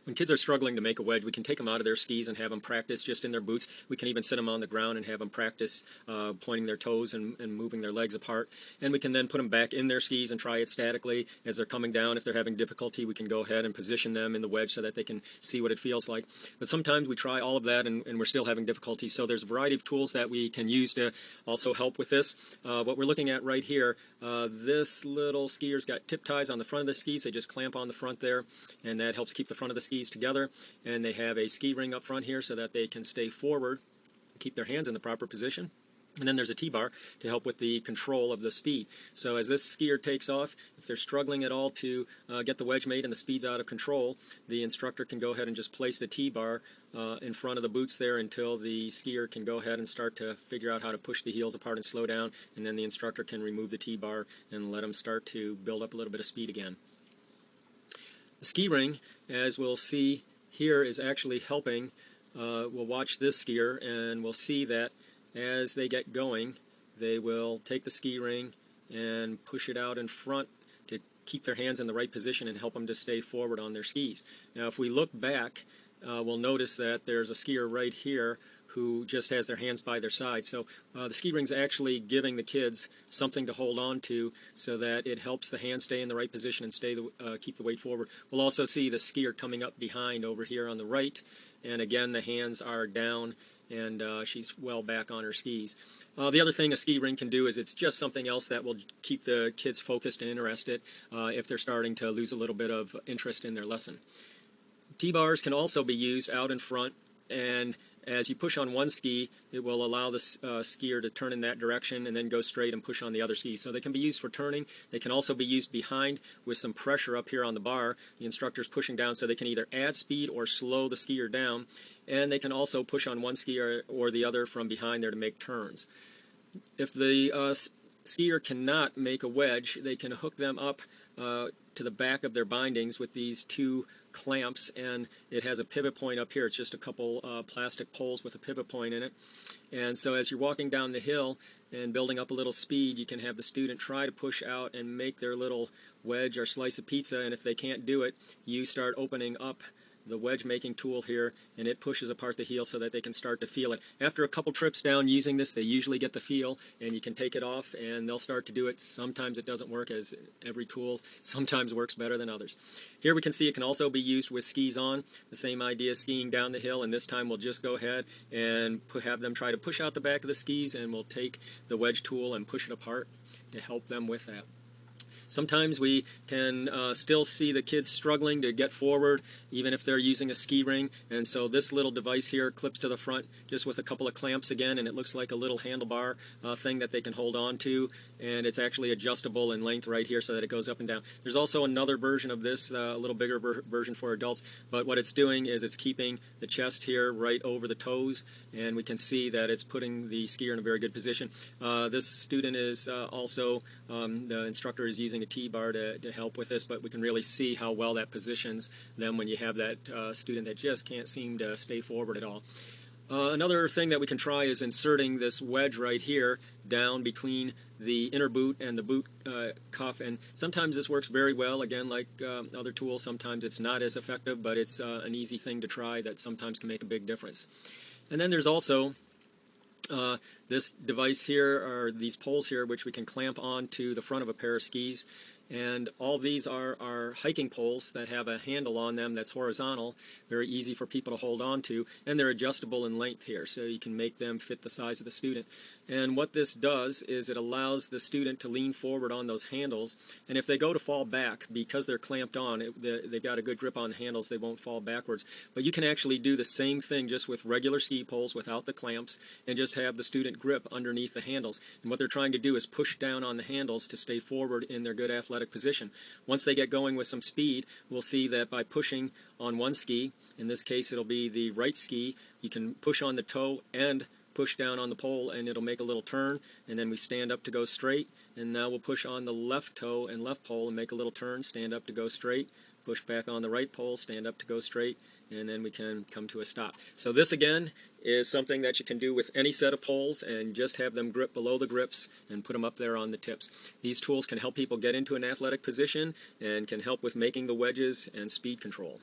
When kids are struggling to make a wedge, we can take them out of their skis and have them practice just in their boots. We can even sit them on the ground and have them practice pointing their toes and moving their legs apart. And we can then put them back in their skis and try it statically. As they're coming down, if they're having difficulty, we can go ahead and position them in the wedge so that they can see what it feels like. But sometimes we try all of that and we're still having difficulty. So there's a variety of tools that we can use to also help with this. What we're looking at right here, this little skier's got tip ties on the front of the skis. They just clamp on the front there, and that helps keep the front of the skis together. And they have a ski ring up front here so that they can stay forward, keep their hands in the proper position. And then there's a T-bar to help with the control of the speed. So as this skier takes off, if they're struggling at all to get the wedge made and the speed's out of control, the instructor can go ahead and just place the T-bar in front of the boots there until the skier can go ahead and start to figure out how to push the heels apart and slow down, and then the instructor can remove the T-bar and let them start to build up a little bit of speed again. The ski ring, as we'll see here, is actually helping. We'll watch this skier and we'll see that as they get going, they will take the ski ring and push it out in front to keep their hands in the right position and help them to stay forward on their skis. Now if we look back, we'll notice that there's a skier right here who just has their hands by their side. So the ski ring's actually giving the kids something to hold on to so that it helps the hands stay in the right position and keep the weight forward. We'll also see the skier coming up behind over here on the right, and again the hands are down and she's well back on her skis. The other thing a ski ring can do is it's just something else that will keep the kids focused and interested if they're starting to lose a little bit of interest in their lesson. T-bars can also be used out in front, and as you push on one ski, it will allow the skier to turn in that direction and then go straight and push on the other ski. So they can be used for turning. They can also be used behind with some pressure up here on the bar. The instructor's pushing down so they can either add speed or slow the skier down. And they can also push on one skier or the other from behind there to make turns. If the skier cannot make a wedge, they can hook them up to the back of their bindings with these two clamps, and it has a pivot point up here. It's just a couple plastic poles with a pivot point in it. And so as you're walking down the hill and building up a little speed, you can have the student try to push out and make their little wedge or slice of pizza, and if they can't do it, you start opening up the wedge making tool here, and it pushes apart the heel so that they can start to feel it. After a couple trips down using this, they usually get the feel, and you can take it off and they'll start to do it. Sometimes it doesn't work, as every tool sometimes works better than others. Here we can see it can also be used with skis on. The same idea, skiing down the hill, and this time we'll just go ahead and have them try to push out the back of the skis, and we'll take the wedge tool and push it apart to help them with that. Sometimes we can still see the kids struggling to get forward, even if they're using a ski ring. And so this little device here clips to the front just with a couple of clamps again, and it looks like a little handlebar thing that they can hold on to. And it's actually adjustable in length right here so that it goes up and down. There's also another version of this, a little bigger version for adults. But what it's doing is it's keeping the chest here right over the toes, and we can see that it's putting the skier in a very good position. This student is also, the instructor is using a T-bar to help with this, but we can really see how well that positions them when you have that student that just can't seem to stay forward at all. Another thing that we can try is inserting this wedge right here down between the inner boot and the boot cuff, and sometimes this works very well. Again, like other tools, sometimes it's not as effective, but it's an easy thing to try that sometimes can make a big difference. And then there's also this device here, or these poles here, which we can clamp onto the front of a pair of skis. And all these are hiking poles that have a handle on them that's horizontal, very easy for people to hold on to, and they're adjustable in length here, so you can make them fit the size of the student. And what this does is it allows the student to lean forward on those handles, and if they go to fall back, because they're clamped on, they've got a good grip on the handles, they won't fall backwards. But you can actually do the same thing just with regular ski poles without the clamps, and just have the student grip underneath the handles. And what they're trying to do is push down on the handles to stay forward in their good athletic position. Once they get going with some speed, we'll see that by pushing on one ski, in this case it'll be the right ski, you can push on the toe and push down on the pole, and it'll make a little turn, and then we stand up to go straight, and now we'll push on the left toe and left pole and make a little turn, stand up to go straight, push back on the right pole, stand up to go straight, and then we can come to a stop. So this again is something that you can do with any set of poles, and just have them grip below the grips and put them up there on the tips. These tools can help people get into an athletic position and can help with making the wedges and speed control.